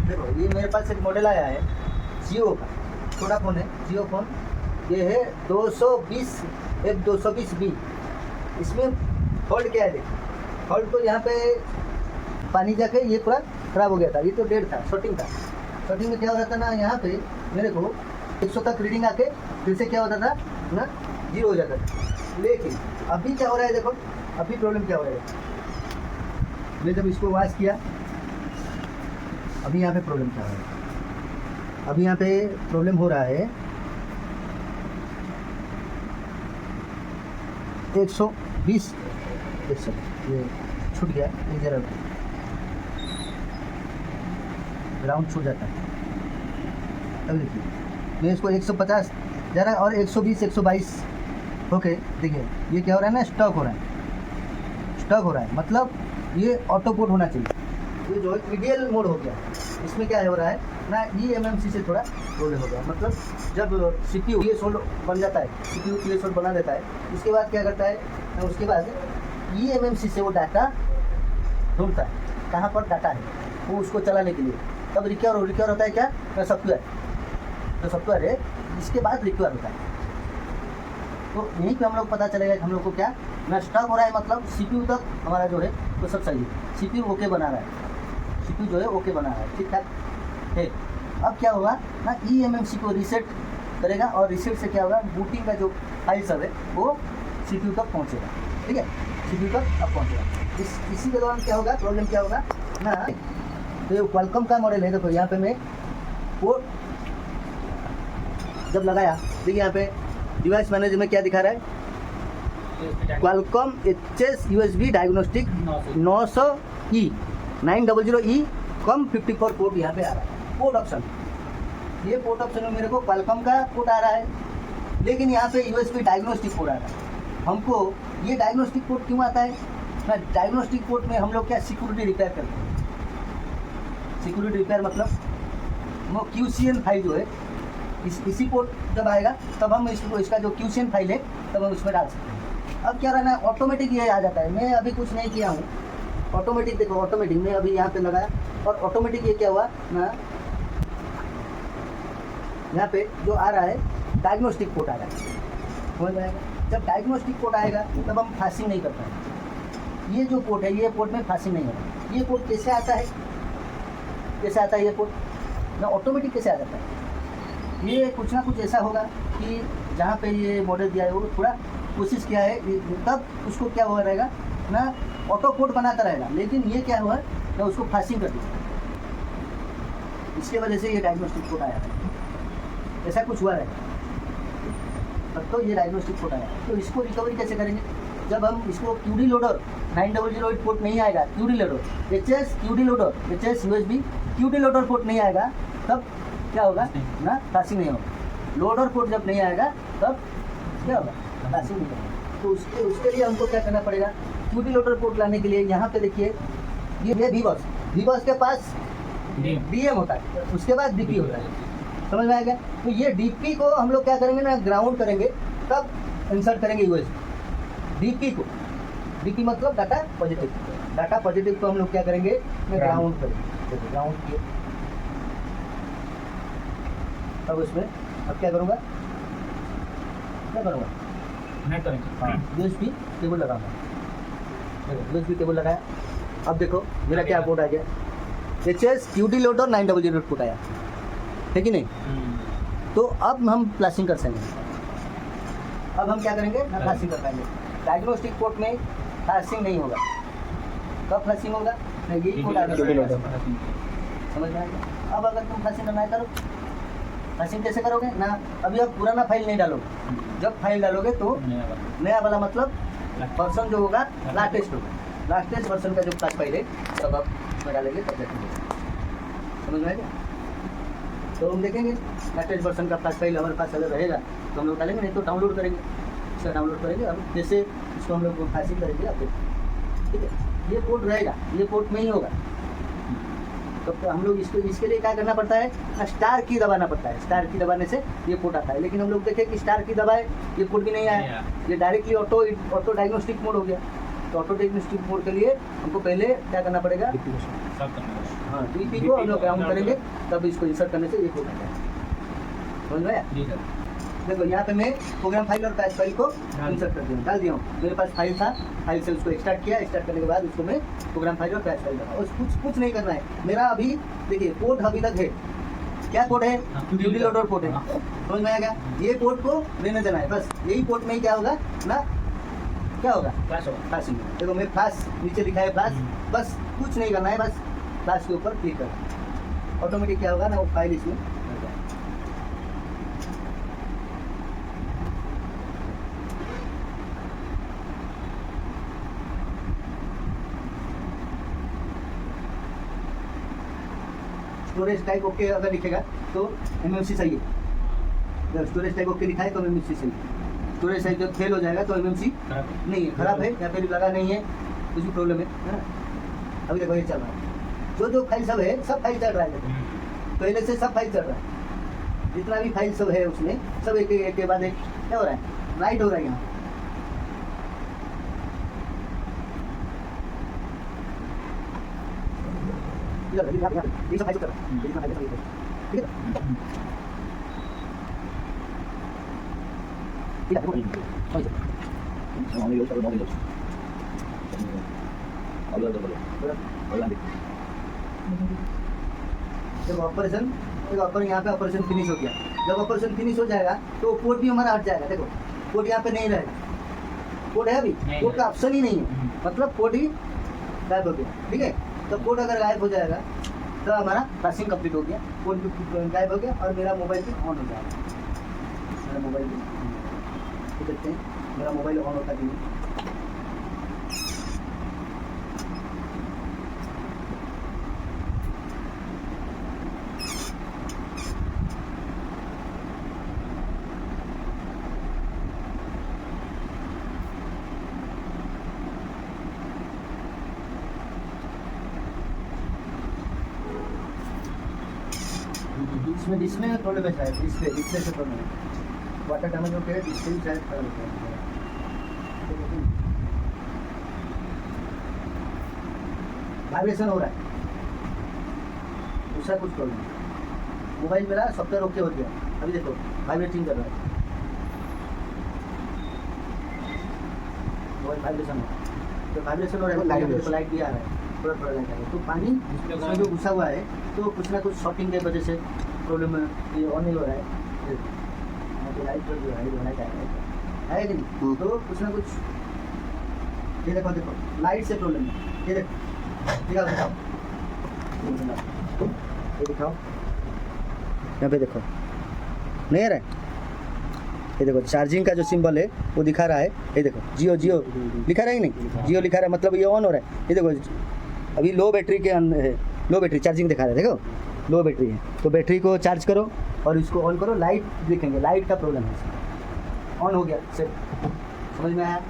देखो ये मेरे पास एक मॉडल आया है जियो का, छोटा फ़ोन है जियो फ़ोन। ये है 220 F220B। इसमें फॉल्ट क्या है देखो, फॉल्ट तो यहाँ पे पानी जाके ये पूरा ख़राब हो गया था। ये तो डेड था, शॉर्टिंग था। शॉर्टिंग में क्या हो रहा था ना, यहाँ पे मेरे को 100 तक रीडिंग आके फिर से क्या होता था ना, 0 हो जाता था। लेकिन अभी क्या हो रहा है देखो, अभी प्रॉब्लम क्या हो रहा है, मैं जब इसको वॉश किया, अभी यहाँ पे प्रॉब्लम क्या हो रहा है, अभी यहाँ पे प्रॉब्लम हो रहा है 120। एक सेकंड, ये छूट गया, ये जरा ग्राउंड छूट जाता है। अब देखिए मैं इसको 150 ज़रा और 120 122 ओके। देखिए ये क्या हो रहा है ना, स्टॉक हो रहा है, स्टॉक हो रहा है, मतलब ये ऑटो कोड होना चाहिए। ये जो है आइडियल मोड हो गया। इसमें क्या हो रहा है ना, eMMC से थोड़ा प्रॉब्लम हो गया। मतलब जब CPU थ्रेशोल्ड बन जाता है, CPU थ्रेशोल्ड बना देता है, उसके बाद क्या करता है ना, उसके बाद eMMC से वो डाटा ढूंढता है कहाँ पर डाटा है, वो उसको चलाने के लिए। तब रिक्वायर होता है क्या, सॉफ्टवेयर, जो सॉफ्टवेयर है इसके बाद रिक्वायर होता है। तो यहीं पे हम लोग पता चलेगा कि हम लोग को क्या ना स्टॉक हो रहा है, मतलब CPU तक हमारा जो है वो सब सही है, CPU ओके बना रहा है, CPU जो है ओके बना रहा है, ठीक ठाक है। अब क्या होगा ना, eMMC को रीसेट करेगा और रीसेट से क्या होगा, बूटिंग का जो फाइल सब है वो CPU तक पहुंचेगा, ठीक है, CPU तक अब पहुंचेगा। इसी के दौरान क्या होगा, प्रॉब्लम क्या होगा ना, तो ये क्वालकॉम का मॉडल है। देखो यहाँ पे मैं वो जब लगाया, देखिए यहाँ पे डिवाइस मैनेजर में क्या दिखा रहा है, Qualcomm HS USB diagnostic 900E 900E कम 54 पोर्ट यहाँ पे आ रहा है, पोर्ट ऑप्शन। ये पोर्ट ऑप्शन में मेरे को क्वालकॉम का पोर्ट आ रहा है, लेकिन यहाँ पे USB डायग्नोस्टिक पोर्ट आ रहा है। हमको ये डायग्नोस्टिक पोर्ट क्यों आता है ना, डायग्नोस्टिक पोर्ट में हम लोग क्या सिक्योरिटी रिपेयर करते हैं। सिक्योरिटी रिपेयर मतलब वो QCN फाइल जो है, इसी पोर्ट जब आएगा तब हम इसको, इसका जो QCN फाइल है तब हम उसमें डाल सकते हैं। अब क्या रहना है, ऑटोमेटिक ये आ जाता है, मैं अभी कुछ नहीं किया हूँ, ऑटोमेटिक देखो, ऑटोमेटिक में अभी यहाँ पे लगाया और ऑटोमेटिक ये क्या हुआ ना, यहाँ पे जो आ रहा है डायग्नोस्टिक पोर्ट आ रहा है, समझ में आएगा। जब डायग्नोस्टिक पोर्ट आएगा तब हम फासिंग नहीं कर पाएंगे। ये जो पोर्ट है, ये पोर्ट में फासिंग नहीं होगा। ये पोर्ट कैसे आता है, कैसे आता है ये पोर्ट ना, ऑटोमेटिक कैसे आ जाता है, ये कुछ ना कुछ ऐसा होगा कि जहाँ पे ये मॉडल दिया है वो थोड़ा कोशिश किया है, तब उसको क्या हुआ रहेगा ना, ऑटो कोड बनाता रहेगा, लेकिन ये क्या हुआ ना, उसको फासिंग कर दिया, इसके वजह से ये डायग्नोस्टिक कोड आया है। ऐसा कुछ हुआ रहेगा तब तो ये डायग्नोस्टिक कोड आया। तो इसको रिकवरी कैसे करेंगे, जब हम इसको QD लोडर 9008 पोर्ट नहीं आएगा, QD loader HS QD loader HS USB QD loader port नहीं आएगा, तब क्या होगा ना, फासिंग नहीं होगा। लोडर पोर्ट जब नहीं आएगा तब क्या होगा, फासिंग नहीं होगा। तो उसके लिए हमको क्या करना पड़ेगा, QD लोडर पोर्ट लाने के लिए यहाँ पे देखिए ये VBOS के पास DM होता है, उसके बाद DP होता है, समझ में आएगा। तो ये DP को हम लोग क्या करेंगे ना, ग्राउंड करेंगे, तब इंसर्ट करेंगे USB DP को। DP मतलब डाटा पॉजिटिव, डाटा पॉजिटिव को हम लोग क्या करेंगे, ग्राउंड करेंगे, ग्राउंड किए। अब उसमें अब क्या करूँगा, नहीं करेंगे, हाँ USB केबल लगाऊंगा, USB केबल लगाया। अब देखो मेरा क्या पोर्ट आ गया, HS QD लोडर 9008 पोर्ट आया है कि नहीं। तो अब हम फ्लैशिंग कर सकेंगे, अब हम क्या करेंगे ना, फ्लैशिंग कर पाएंगे। डायग्नोस्टिक पोर्ट में फ्लैशिंग नहीं होगा, कब फ्लैशिंग होगा ना, यही पोर्ट आएगा, समझ में आएगा। अब अगर तुम फ्लैशिंग करना है करो, फ्लैशिंग कैसे करोगे ना, अभी आप पुराना फाइल नहीं डालोगे, जब फाइल डालोगे तो नया वाला मतलब वर्जन जो होगा लाटेस्ट होगा, लाटेस्ट वर्जन का जो फ्लैश फाइल है तब आप उसमें डालेंगे, तब देखेंगे, समझ में आएगा। तो हम देखेंगे लाटेस्ट वर्जन का फ्लैश फाइल हमारे पास अगर रहेगा तो हम लोग डालेंगे, नहीं तो डाउनलोड करेंगे, इसका डाउनलोड करेंगे। अब जैसे इसको हम लोग फ्लैशिंग करेंगे, आप देखिए, ठीक है, ये पोर्ट रहेगा, ये पोर्ट में ही होगा। तो हम लोग इसके लिए क्या करना पड़ता है, स्टार की दबाना पड़ता है, स्टार की दबाने से ये पोर्ट आता है। लेकिन हम लोग देखें कि स्टार की दबाए ये पोर्ट भी नहीं आया, ये डायरेक्टली ऑटो डायग्नोस्टिक मोड हो गया, तो ऑटो डायग्नोस्टिक मोड के लिए हमको पहले क्या करना पड़ेगा, हाँ डीपी को हम लोग ग्राउंड करेंगे, तब इसको इंसर्ट करने से ये हो जाएगा। समझ में आया? देखो यहाँ पे मैं प्रोग्राम फाइल और पैच फाइल को इंसर्ट कर दिया, डाल दिया हूँ। मेरे पास फाइल था, फाइल से उसको एक्सट्रैक्ट किया, एक्सट्रैक्ट करने के बाद उसको मैं प्रोग्राम फाइल और पैच फाइल डाला। और कुछ नहीं करना है मेरा। अभी देखिए कोड अभी तक है, क्या कोड है, यूडी लोडर कोड है। समझ में आएगा? ये कोड को लेने देना है बस। यही कोड में ही क्या होगा ना, क्या होगा, फ्लैशिंग। देखो मैं फ्लैश नीचे लिखा है फ्लैश, बस कुछ नहीं करना है, बस फ्लैश के ऊपर क्लिक करना, ऑटोमेटिक क्या होगा ना, वो फाइल इसमें हो जाएगा। स्टोरेज टाइप ओके अगर लिखेगा तो एमएमसी सही है। अगर स्टोरेज टाइप ओके लिखा है तो एमएमसी सही है। स्टोरेज टाइप जब फेल हो जाएगा तो एमएमसी नहीं है, खराब है या फिर लगा नहीं है, कुछ भी प्रॉब्लम है ना। अभी देखो ये चल रहा है, जो फाइल सब है सब फाइल चल रहा है। देखो पहले से सब फाइल चल रहा है, जितना भी फाइल सब है उसमें सब एक के बाद एक क्या हो रहा है, राइट हो रहा है यहाँ। ये सब फाइल चल रहा है, ठीक जब ऑपरेशन यहाँ पे ऑपरेशन फिनिश हो गया, जब ऑपरेशन फिनिश हो जाएगा तो कोड भी हमारा हट जाएगा। देखो कोड यहाँ पे नहीं रहेगा, कोड है अभी, कोड का ऑप्शन ही नहीं है, मतलब कोड ही गायब हो गया। ठीक है, तो कोड अगर गायब हो जाएगा तो हमारा फ्लैशिंग कंप्लीट हो गया, कोड भी गायब हो गया और मेरा मोबाइल भी ऑन हो जाएगा। मेरा मोबाइल भी देखते हैं, मेरा मोबाइल ऑन होता नहीं है। इसमें प्रॉब्लम है शायद, डिस्प्ले से प्रॉब्लम है। वाटर डैमेज हो गया, डिस्प्ले भी शायद खराब हो गया। वाइब्रेशन हो रहा है, दूसरा कुछ प्रॉब्लम है। मोबाइल मेरा सॉफ्टवेयर ओके हो गया, अभी देखो वाइब्रेटिंग कर रहा है, मोबाइल वाइब्रेशन हो रहा है। तो वाइब्रेशन हो रहा है तो लाइट भी आ रहा है, थोड़ा लाइट आ रहा है। तो पानी उसमें जो घुसा हुआ है तो कुछ ना कुछ शॉर्टिंग की वजह से प्रॉब्लम ये ऑन नहीं हो रहा है। तो लाइट जो है लाइट आएगा कि नहीं, तो कुछ ना कुछ ये देखो लाइट से प्रॉब्लम है। ये देखो दिखाओ, ये दिखाओ, यहाँ पे देखो नहीं आ रहा है। ये देखो चार्जिंग का जो सिंबल है वो दिखा रहा है, ये देखो जियो लिखा रहा है कि नहीं, जियो लिखा रहा है, मतलब ये ऑन हो रहा है। ये देखो अभी लो बैटरी के अंदर है, लो बैटरी चार्जिंग दिखा रहा है, देखो लो बैटरी है। तो बैटरी को चार्ज करो और इसको ऑन करो, लाइट देखेंगे, लाइट का प्रॉब्लम है, ऑन हो गया। सिर्फ समझ में आया?